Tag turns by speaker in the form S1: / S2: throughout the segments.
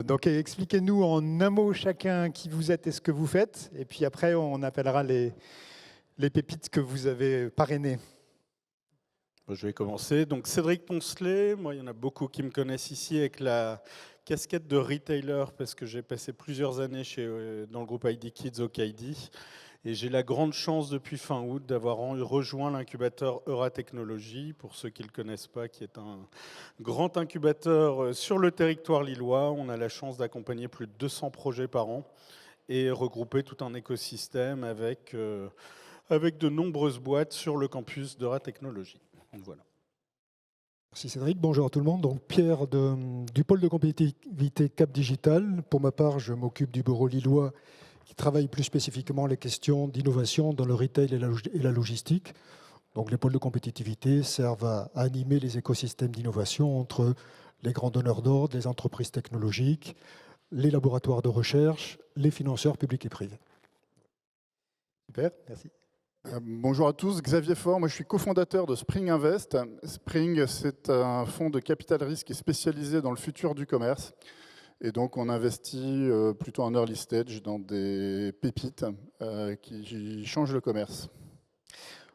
S1: Donc expliquez-nous en un mot chacun qui vous êtes et ce que vous faites, et puis après on appellera les pépites que vous avez parrainées.
S2: Je vais commencer. Donc Cédric Poncelet, moi il y en a beaucoup qui me connaissent ici avec la casquette de retailer parce que j'ai passé plusieurs années dans le groupe ID Kids au KID. Et j'ai la grande chance depuis fin août d'avoir rejoint l'incubateur Eura Technologies, pour ceux qui ne le connaissent pas, qui est un grand incubateur sur le territoire lillois. On a la chance d'accompagner plus de 200 projets par an et regrouper tout un écosystème avec de nombreuses boîtes sur le campus d'Eura Technologies. Donc voilà.
S3: Merci Cédric, bonjour à tout le monde. Donc Pierre du pôle de compétitivité Cap Digital. Pour ma part, je m'occupe du bureau lillois qui travaille plus spécifiquement les questions d'innovation dans le retail et la logistique. Donc les pôles de compétitivité servent à animer les écosystèmes d'innovation entre les grands donneurs d'ordre, les entreprises technologiques, les laboratoires de recherche, les financeurs publics et privés.
S1: Super, merci.
S4: Bonjour à tous, Xavier Faure, moi je suis cofondateur de Spring Invest. Spring, c'est un fonds de capital risque spécialisé dans le futur du commerce. Et donc on investit plutôt en early stage dans des pépites qui changent le commerce.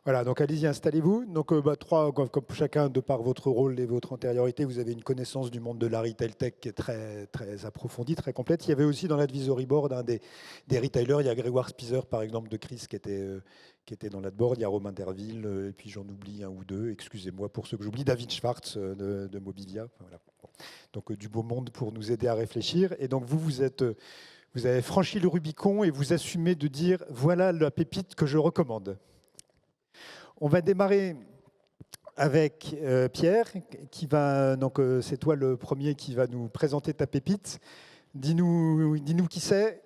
S1: Voilà, donc allez-y, installez-vous. Donc comme chacun, de par votre rôle et votre antériorité, vous avez une connaissance du monde de la retail tech qui est très, très approfondie, très complète. Il y avait aussi dans l'advisory board des retailers. Il y a Grégoire Spizer, par exemple, de Chris, qui était dans l'adboard. Il y a Romain Derville, et puis j'en oublie un ou deux. Excusez-moi pour ceux que j'oublie. David Schwartz de Mobilia. Voilà. Bon. Donc du beau monde pour nous aider à réfléchir. Et donc vous avez franchi le Rubicon et vous assumez de dire voilà la pépite que je recommande. On va démarrer avec Pierre, qui va, donc c'est toi le premier qui va nous présenter ta pépite. Dis-nous qui c'est.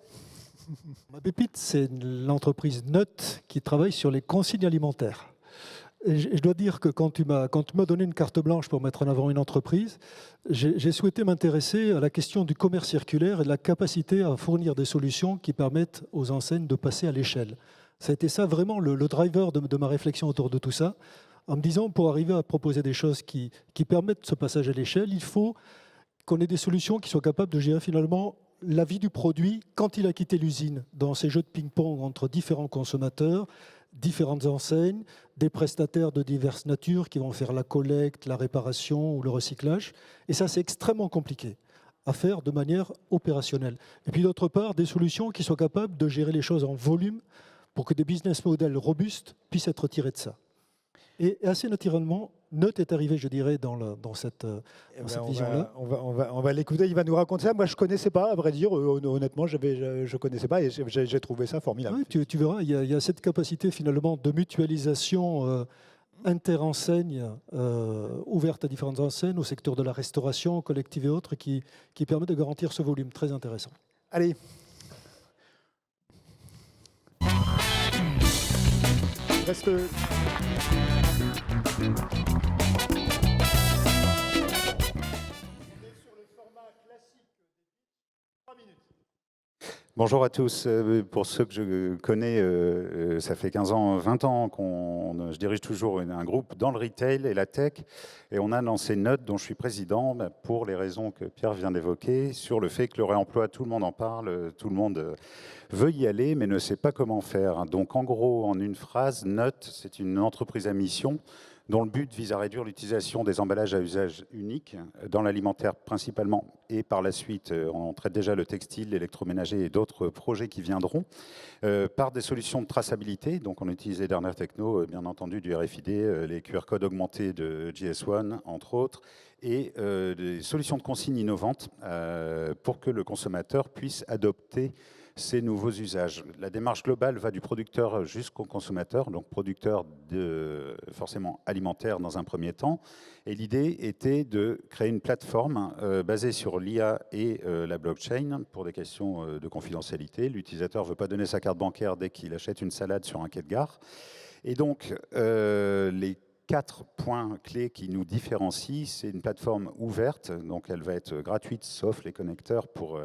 S3: Ma pépite, c'est l'entreprise Nut qui travaille sur les consignes alimentaires. Et je dois dire que quand tu m'as donné une carte blanche pour mettre en avant une entreprise, j'ai souhaité m'intéresser à la question du commerce circulaire et de la capacité à fournir des solutions qui permettent aux enseignes de passer à l'échelle. Ça a été ça vraiment le driver de ma réflexion autour de tout ça, en me disant pour arriver à proposer des choses qui permettent ce passage à l'échelle, il faut qu'on ait des solutions qui soient capables de gérer finalement la vie du produit quand il a quitté l'usine, dans ces jeux de ping-pong entre différents consommateurs, différentes enseignes, des prestataires de diverses natures qui vont faire la collecte, la réparation ou le recyclage. Et ça, c'est extrêmement compliqué à faire de manière opérationnelle. Et puis d'autre part, des solutions qui soient capables de gérer les choses en volume pour que des business models robustes puissent être tirés de ça. Et assez naturellement, Nut est arrivé, je dirais, dans cette vision-là.
S1: On va l'écouter, il va nous raconter ça. Moi, je ne connaissais pas, à vrai dire, honnêtement, je ne connaissais pas et j'ai trouvé ça formidable.
S3: Oui, tu verras, il y a cette capacité finalement de mutualisation inter-enseigne, ouverte à différentes enseignes, au secteur de la restauration, collective et autres, qui permet de garantir ce volume très intéressant.
S1: Allez. Reste...
S5: Bonjour à tous. Pour ceux que je connais, ça fait 15 ans, 20 ans je dirige toujours un groupe dans le retail et la tech. Et on a lancé Nut, dont je suis président, pour les raisons que Pierre vient d'évoquer, sur le fait que le réemploi, tout le monde en parle, tout le monde veut y aller, mais ne sait pas comment faire. Donc en gros, en une phrase, Nut, c'est une entreprise à mission dont le but vise à réduire l'utilisation des emballages à usage unique dans l'alimentaire principalement, et par la suite, on traite déjà le textile, l'électroménager et d'autres projets qui viendront, par des solutions de traçabilité. Donc on utilise les dernières technos, bien entendu du RFID, les QR codes augmentés de GS1, entre autres, et des solutions de consigne innovantes pour que le consommateur puisse adopter ces nouveaux usages. La démarche globale va du producteur jusqu'au consommateur, donc producteur forcément alimentaire dans un premier temps. Et l'idée était de créer une plateforme basée sur l'IA et la blockchain pour des questions de confidentialité. L'utilisateur ne veut pas donner sa carte bancaire dès qu'il achète une salade sur un quai de gare. Et donc, les 4 points clés qui nous différencient, c'est une plateforme ouverte, donc elle va être gratuite, sauf les connecteurs pour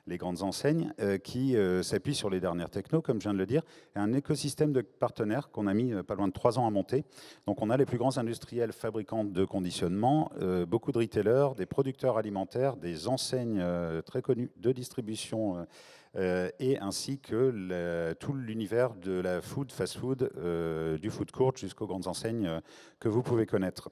S5: les grandes enseignes, qui s'appuient sur les dernières technos, comme je viens de le dire, et un écosystème de partenaires qu'on a mis pas loin de 3 ans à monter. Donc on a les plus grands industriels fabricants de conditionnement, beaucoup de retailers, des producteurs alimentaires, des enseignes très connues de distribution et ainsi que tout l'univers de la food, fast-food, du food court jusqu'aux grandes enseignes que vous pouvez connaître.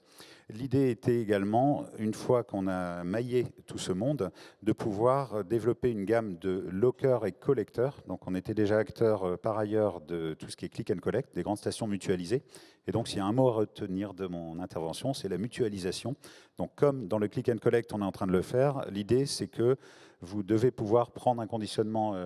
S5: L'idée était également, une fois qu'on a maillé tout ce monde, de pouvoir développer une gamme de lockers et collecteurs. Donc on était déjà acteur par ailleurs de tout ce qui est click and collect, des grandes stations mutualisées. Et donc s'il y a un mot à retenir de mon intervention, c'est la mutualisation. Donc comme dans le click and collect, on est en train de le faire, l'idée c'est que vous devez pouvoir prendre un conditionnement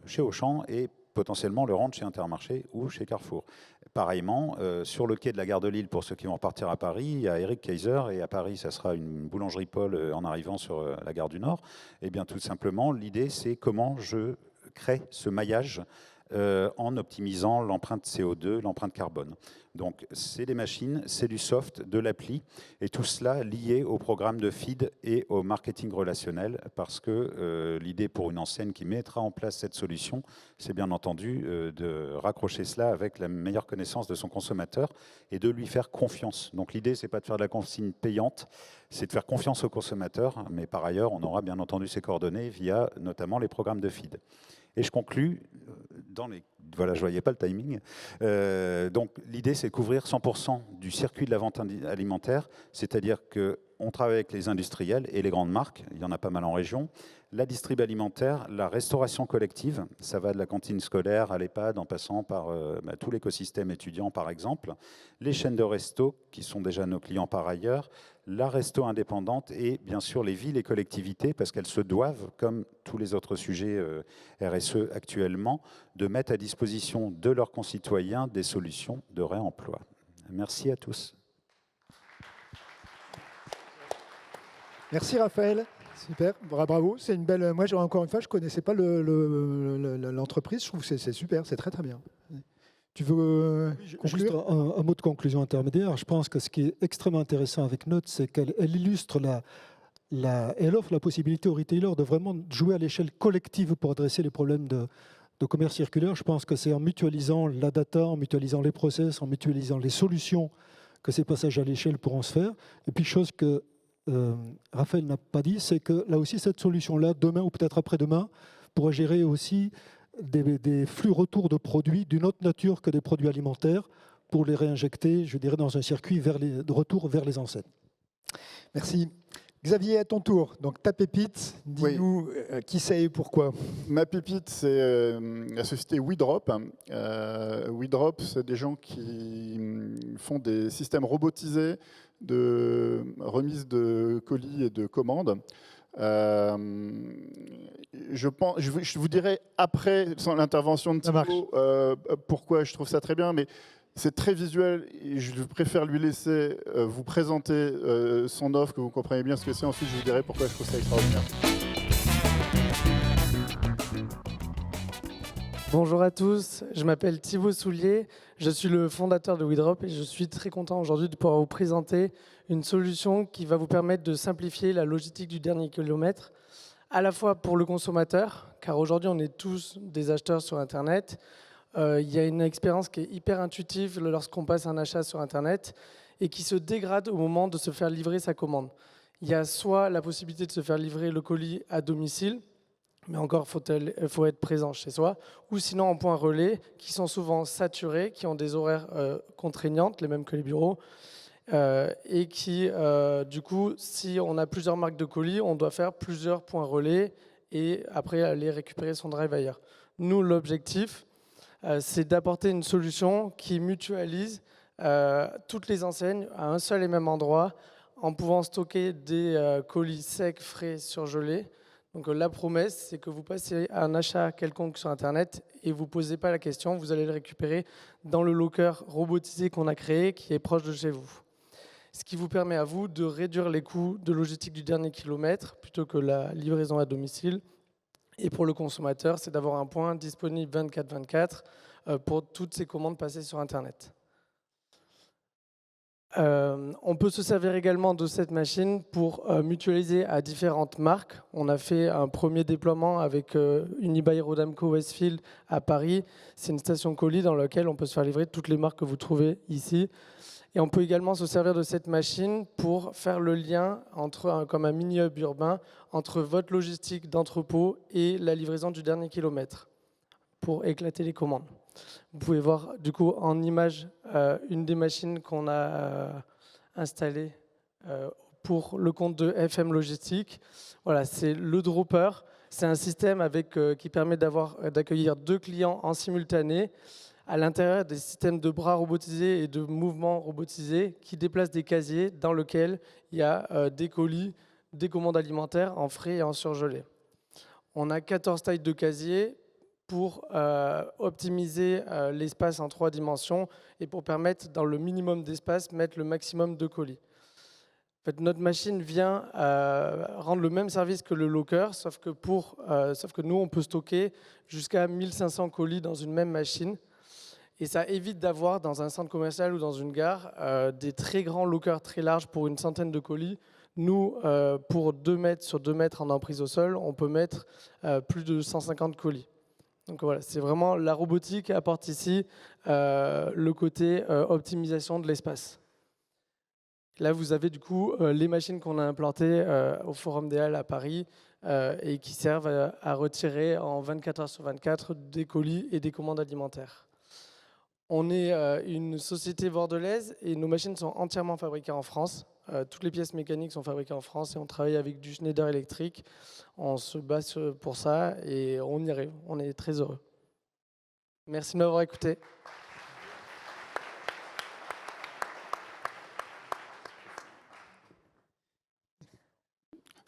S5: chez Auchan et potentiellement le rendre chez Intermarché ou chez Carrefour. Pareillement, sur le quai de la gare de Lille, pour ceux qui vont repartir à Paris, il y a Eric Kaiser, et à Paris, ça sera une boulangerie Paul en arrivant sur la gare du Nord. Et bien tout simplement, l'idée, c'est comment je crée ce maillage en optimisant l'empreinte CO2, l'empreinte carbone. Donc c'est des machines, c'est du soft, de l'appli, et tout cela lié au programme de feed et au marketing relationnel, parce que l'idée pour une enseigne qui mettra en place cette solution, c'est bien entendu de raccrocher cela avec la meilleure connaissance de son consommateur et de lui faire confiance. Donc l'idée, c'est pas de faire de la consigne payante, c'est de faire confiance au consommateur, mais par ailleurs, on aura bien entendu ses coordonnées via notamment les programmes de feed. Et je conclus voilà, je ne voyais pas le timing. Donc l'idée, c'est de couvrir 100% du circuit de la vente alimentaire, c'est-à-dire qu'on travaille avec les industriels et les grandes marques, il y en a pas mal en région, la distrib alimentaire, la restauration collective, ça va de la cantine scolaire à l'EHPAD en passant par tout l'écosystème étudiant par exemple, les chaînes de resto qui sont déjà nos clients par ailleurs, la resto indépendante et bien sûr les villes et collectivités parce qu'elles se doivent, comme tous les autres sujets RSE actuellement, de mettre à disposition de leurs concitoyens des solutions de réemploi. Merci à tous.
S1: Merci Raphaël. Super, bravo. C'est une belle. Moi, encore une fois, je ne connaissais pas l'entreprise. Je trouve que c'est super, c'est très très bien. Tu veux conclure ?
S3: Juste un mot de conclusion intermédiaire. Je pense que ce qui est extrêmement intéressant avec Note, c'est qu'elle illustre elle offre la possibilité aux retailers de vraiment jouer à l'échelle collective pour adresser les problèmes de commerce circulaire. Je pense que c'est en mutualisant la data, en mutualisant les process, en mutualisant les solutions que ces passages à l'échelle pourront se faire. Et puis, chose que Raphaël n'a pas dit, c'est que là aussi, cette solution-là, demain ou peut-être après-demain, pourra gérer aussi des flux retours de produits d'une autre nature que des produits alimentaires pour les réinjecter, je dirais, dans un circuit de retour vers les enseignes.
S1: Merci. Xavier, à ton tour. Donc ta pépite, dis-nous qui c'est et pourquoi.
S4: Ma pépite, c'est la société WeDrop. WeDrop, c'est des gens qui font des systèmes robotisés de remise de colis et de commandes. Je vous dirai après l'intervention de Thibaut pourquoi je trouve ça très bien, mais c'est très visuel et je préfère lui laisser vous présenter son offre, que vous compreniez bien ce que c'est. Ensuite, je vous dirai pourquoi je trouve ça extraordinaire.
S6: Bonjour à tous, je m'appelle Thibaut Soulier, je suis le fondateur de WeDrop et je suis très content aujourd'hui de pouvoir vous présenter une solution qui va vous permettre de simplifier la logistique du dernier kilomètre, à la fois pour le consommateur, car aujourd'hui on est tous des acheteurs sur Internet. Il y a une expérience qui est hyper intuitive lorsqu'on passe un achat sur Internet et qui se dégrade au moment de se faire livrer sa commande. Il y a soit la possibilité de se faire livrer le colis à domicile, mais encore faut être présent chez soi, ou sinon en point relais, qui sont souvent saturés, qui ont des horaires contraignantes, les mêmes que les bureaux, et qui, du coup, si on a plusieurs marques de colis, on doit faire plusieurs points relais et après aller récupérer son drive ailleurs. Nous, l'objectif, c'est d'apporter une solution qui mutualise toutes les enseignes à un seul et même endroit, en pouvant stocker des colis secs, frais, surgelés. Donc la promesse, c'est que vous passez un achat quelconque sur Internet et vous ne posez pas la question, vous allez le récupérer dans le locker robotisé qu'on a créé, qui est proche de chez vous. Ce qui vous permet à vous de réduire les coûts de logistique du dernier kilomètre, plutôt que la livraison à domicile. Et pour le consommateur, c'est d'avoir un point disponible 24/24 pour toutes ces commandes passées sur Internet. On peut se servir également de cette machine pour mutualiser à différentes marques. On a fait un premier déploiement avec Unibail-Rodamco Westfield à Paris. C'est une station colis dans laquelle on peut se faire livrer toutes les marques que vous trouvez ici. Et on peut également se servir de cette machine pour faire le lien comme un mini-hub urbain entre votre logistique d'entrepôt et la livraison du dernier kilomètre pour éclater les commandes. Vous pouvez voir du coup en image une des machines qu'on a installées pour le compte de FM Logistique. Voilà, c'est le dropper. C'est un système qui permet d'accueillir 2 clients en simultané à l'intérieur des systèmes de bras robotisés et de mouvements robotisés qui déplacent des casiers dans lesquels il y a des colis, des commandes alimentaires en frais et en surgelé. On a 14 tailles de casiers pour optimiser l'espace en 3 dimensions et pour permettre, dans le minimum d'espace, mettre le maximum de colis. En fait, notre machine vient rendre le même service que le locker, sauf que nous, on peut stocker jusqu'à 1500 colis dans une même machine. Et ça évite d'avoir, dans un centre commercial ou dans une gare, des très grands lockers très larges pour une centaine de colis. Nous, pour 2 mètres sur 2 mètres en emprise au sol, on peut mettre plus de 150 colis. Donc voilà, c'est vraiment la robotique apporte ici le côté optimisation de l'espace. Là, vous avez du coup les machines qu'on a implantées au Forum des Halles à Paris et qui servent à retirer en 24 heures sur 24 des colis et des commandes alimentaires. On est une société bordelaise et nos machines sont entièrement fabriquées en France. Toutes les pièces mécaniques sont fabriquées en France et on travaille avec du Schneider Electric. On se bat pour ça et on y arrive. On est très heureux. Merci de m'avoir écouté.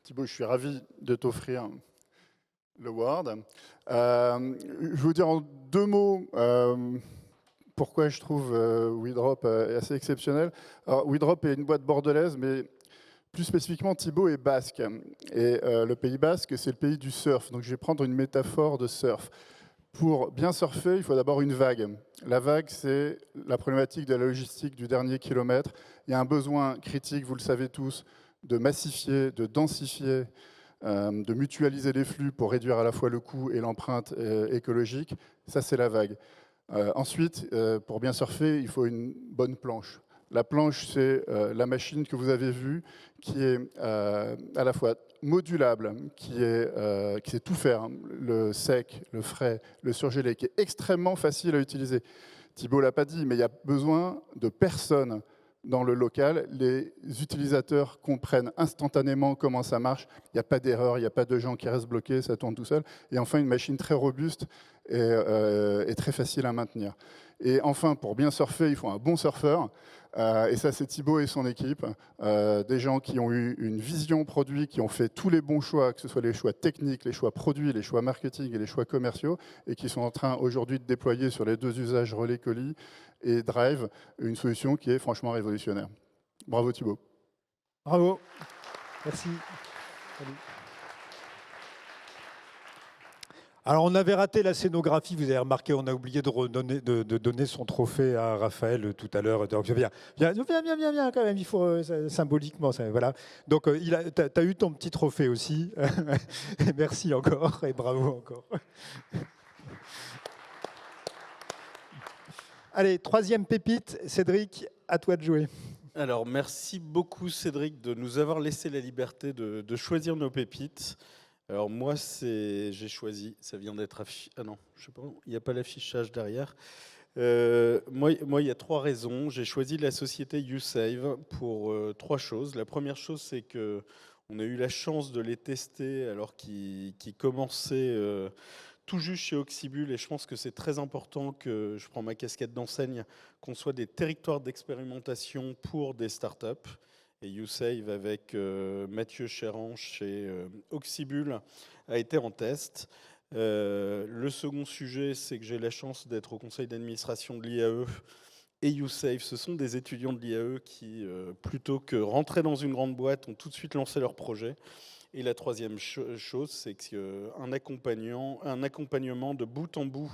S4: Thibaut, je suis ravi de t'offrir le Word. Je vais vous dire en 2 mots pourquoi je trouve WeDrop assez exceptionnel. Alors, WeDrop est une boîte bordelaise, mais plus spécifiquement, Thibaut est basque. Et le Pays basque, c'est le pays du surf. Donc je vais prendre une métaphore de surf. Pour bien surfer, il faut d'abord une vague. La vague, c'est la problématique de la logistique du dernier kilomètre. Il y a un besoin critique, vous le savez tous, de massifier, de densifier, de mutualiser les flux pour réduire à la fois le coût et l'empreinte écologique. Ça, c'est la vague. Ensuite, pour bien surfer, il faut une bonne planche. La planche, c'est la machine que vous avez vue, qui est à la fois modulable, qui sait tout faire, hein, le sec, le frais, le surgelé, qui est extrêmement facile à utiliser. Thibaut ne l'a pas dit, mais il y a besoin de personnes dans le local. Les utilisateurs comprennent instantanément comment ça marche. Il n'y a pas d'erreur, il n'y a pas de gens qui restent bloqués, ça tourne tout seul. Et enfin, une machine très robuste et très facile à maintenir. Et enfin, pour bien surfer, il faut un bon surfeur. Et ça, c'est Thibaut et son équipe. Des gens qui ont eu une vision produit, qui ont fait tous les bons choix, que ce soit les choix techniques, les choix produits, les choix marketing et les choix commerciaux, et qui sont en train aujourd'hui de déployer sur les 2 usages relais colis et Drive une solution qui est franchement révolutionnaire. Bravo Thibaut.
S1: Bravo. Merci. Salut. Alors, on avait raté la scénographie, vous avez remarqué, on a oublié de donner son trophée à Raphaël tout à l'heure. Donc, viens quand même, il faut symboliquement. Ça, voilà. Donc, tu as eu ton petit trophée aussi. Merci encore et bravo encore. Allez, 3e pépite, Cédric, à toi de jouer.
S2: Alors, merci beaucoup Cédric de nous avoir laissé la liberté de choisir nos pépites. Alors moi, j'ai choisi, ça vient d'être affiché. Ah non, je sais pas, il n'y a pas l'affichage derrière. Moi, il y a 3 raisons. J'ai choisi la société YouSave pour 3 choses. La première chose, c'est que on a eu la chance de les tester alors qu'ils commençaient tout juste chez Oxybul, et je pense que c'est très important que je prends ma casquette d'enseigne, qu'on soit des territoires d'expérimentation pour des startups. Et YouSave avec Mathieu Chérange chez Oxybul a été en test. Le second sujet, c'est que j'ai la chance d'être au conseil d'administration de l'IAE. Et YouSave, ce sont des étudiants de l'IAE qui, plutôt que rentrer dans une grande boîte, ont tout de suite lancé leur projet. Et la troisième chose, c'est qu'un accompagnement de bout en bout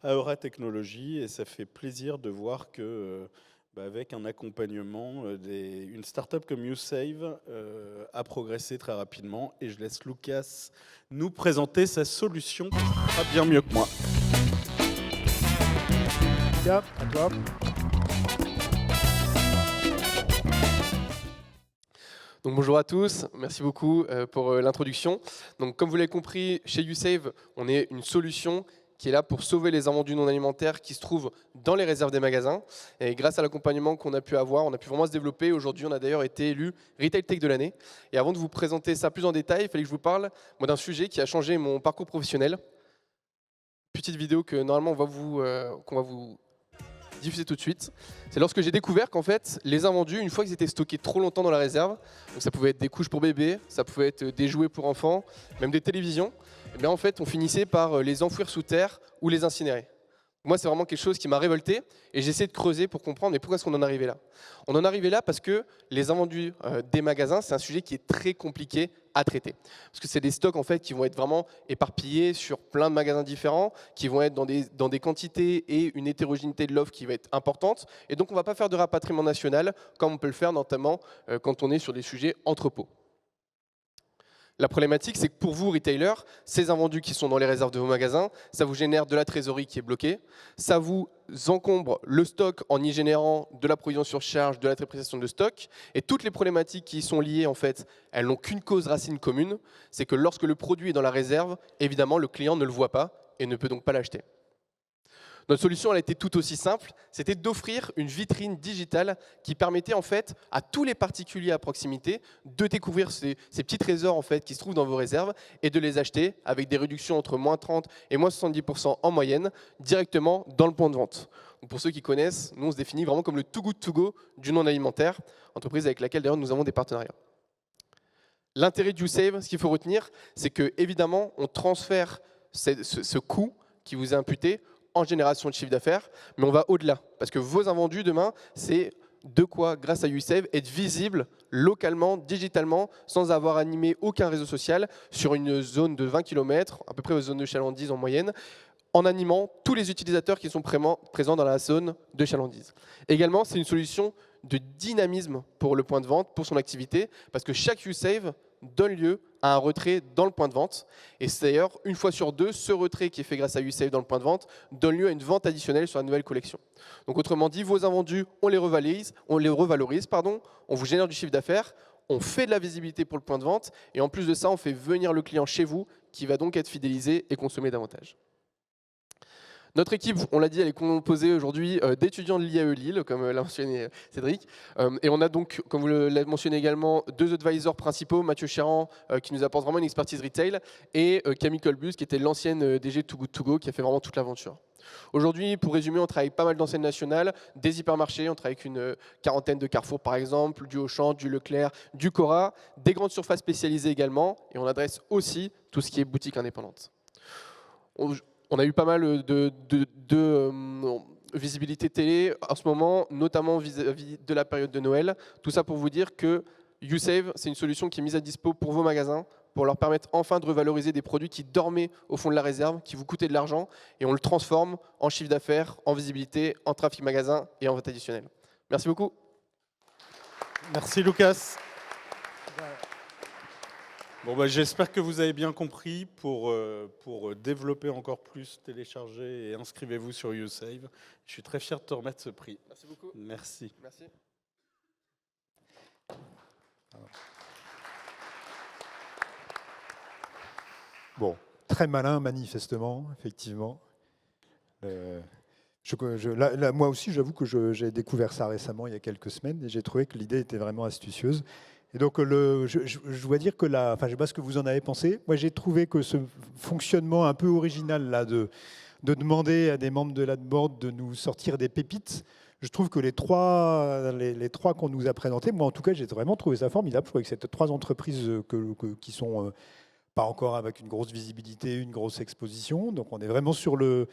S2: à Aura Technologies. Et ça fait plaisir de voir que Avec un accompagnement, une startup comme YouSave a progressé très rapidement et je laisse Lucas nous présenter sa solution qui sera bien mieux que moi.
S1: Lucas, à toi.
S7: Donc bonjour à tous, merci beaucoup pour l'introduction. Donc comme vous l'avez compris, chez YouSave, on est une solution qui est là pour sauver les invendus non alimentaires qui se trouvent dans les réserves des magasins. Et grâce à l'accompagnement qu'on a pu avoir, on a pu vraiment se développer. Aujourd'hui, on a d'ailleurs été élu Retail Tech de l'année. Et avant de vous présenter ça plus en détail, il fallait que je vous parle d'un sujet qui a changé mon parcours professionnel. Petite vidéo que normalement qu'on va vous diffuser tout de suite. C'est lorsque j'ai découvert qu'en fait, les invendus, une fois qu'ils étaient stockés trop longtemps dans la réserve, donc ça pouvait être des couches pour bébés, ça pouvait être des jouets pour enfants, même des télévisions, et bien en fait, on finissait par les enfouir sous terre ou les incinérer. Moi, c'est vraiment quelque chose qui m'a révolté et j'essaie de creuser pour comprendre mais pourquoi est-ce qu'on en est arrivé là. On en est arrivé là parce que les invendus des magasins, c'est un sujet qui est très compliqué à traiter. Parce que c'est des stocks en fait, qui vont être vraiment éparpillés sur plein de magasins différents, qui vont être dans des quantités et une hétérogénéité de l'offre qui va être importante. Et donc, on ne va pas faire de rapatriement national comme on peut le faire notamment quand on est sur des sujets entrepôts. La problématique, c'est que pour vous, retailers, ces invendus qui sont dans les réserves de vos magasins, ça vous génère de la trésorerie qui est bloquée, ça vous encombre le stock en y générant de la provision sur charge, de la dépréciation de stock, et toutes les problématiques qui y sont liées, en fait, elles n'ont qu'une cause racine commune, c'est que lorsque le produit est dans la réserve, évidemment, le client ne le voit pas et ne peut donc pas l'acheter. Notre solution, elle était tout aussi simple, c'était d'offrir une vitrine digitale qui permettait en fait à tous les particuliers à proximité de découvrir ces petits trésors en fait qui se trouvent dans vos réserves et de les acheter avec des réductions entre moins 30 et moins 70% en moyenne directement dans le point de vente. Donc pour ceux qui connaissent, nous on se définit vraiment comme le Too Good To Go du non alimentaire, entreprise avec laquelle d'ailleurs nous avons des partenariats. L'intérêt de YouSave, ce qu'il faut retenir, c'est que évidemment on transfère ce coût qui vous est imputé en génération de chiffre d'affaires, mais on va au-delà. Parce que vos invendus demain, c'est de quoi, grâce à YouSave, être visible localement, digitalement, sans avoir animé aucun réseau social sur une zone de 20 km, à peu près aux zones de chalandise en moyenne, en animant tous les utilisateurs qui sont présents dans la zone de chalandise. Également, c'est une solution de dynamisme pour le point de vente, pour son activité, parce que chaque YouSave donne lieu à un retrait dans le point de vente. Et c'est d'ailleurs, une fois sur deux, ce retrait qui est fait grâce à YouSave dans le point de vente donne lieu à une vente additionnelle sur la nouvelle collection. Donc autrement dit, vos invendus, on les revalorise, on vous génère du chiffre d'affaires, on fait de la visibilité pour le point de vente, et en plus de ça, on fait venir le client chez vous, qui va donc être fidélisé et consommer davantage. Notre équipe, on l'a dit, elle est composée aujourd'hui d'étudiants de l'IAE Lille, comme l'a mentionné Cédric. Et on a donc, comme vous l'avez mentionné également, deux advisors principaux, Mathieu Chéran, qui nous apporte vraiment une expertise retail, et Camille Colbus, qui était l'ancienne DG de Too Good To Go, qui a fait vraiment toute l'aventure. Aujourd'hui, pour résumer, on travaille avec pas mal d'enseignes nationales, des hypermarchés, on travaille avec une quarantaine de Carrefour par exemple, du Auchan, du Leclerc, du Cora, des grandes surfaces spécialisées également, et on adresse aussi tout ce qui est boutique indépendante. On a eu pas mal de visibilité télé en ce moment, notamment vis-à-vis de la période de Noël. Tout ça pour vous dire que YouSave, c'est une solution qui est mise à dispo pour vos magasins, pour leur permettre enfin de revaloriser des produits qui dormaient au fond de la réserve, qui vous coûtaient de l'argent, et on le transforme en chiffre d'affaires, en visibilité, en trafic magasin et en vente additionnelle. Merci beaucoup.
S2: Merci Lucas. Bon, j'espère que vous avez bien compris. Pour développer encore plus, téléchargez et inscrivez-vous sur YouSave. Je suis très fier de te remettre ce prix.
S7: Merci beaucoup.
S2: Merci.
S7: Merci.
S1: Bon, très malin manifestement, effectivement. Moi aussi, j'avoue que j'ai découvert ça récemment, il y a quelques semaines, et j'ai trouvé que l'idée était vraiment astucieuse. Et donc, je dois dire que je ne sais pas ce que vous en avez pensé. Moi, j'ai trouvé que ce fonctionnement un peu original là, de demander à des membres de l'adboard de nous sortir des pépites, je trouve que les trois qu'on nous a présentés, moi en tout cas, j'ai vraiment trouvé ça formidable. Je trouvais que ces trois entreprises qui sont pas encore avec une grosse visibilité, une grosse exposition. Donc, on est vraiment sur le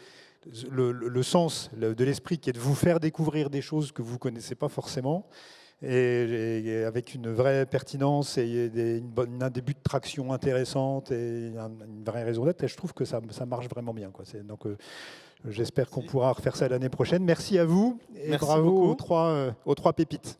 S1: sens de l'esprit qui est de vous faire découvrir des choses que vous ne connaissez pas forcément. et avec une vraie pertinence et un début de traction intéressante et une vraie raison d'être. Et je trouve que ça marche vraiment bien, quoi. Donc, j'espère qu'on pourra refaire ça l'année prochaine. Merci à vous et
S2: Merci
S1: bravo
S2: beaucoup.
S1: aux trois pépites.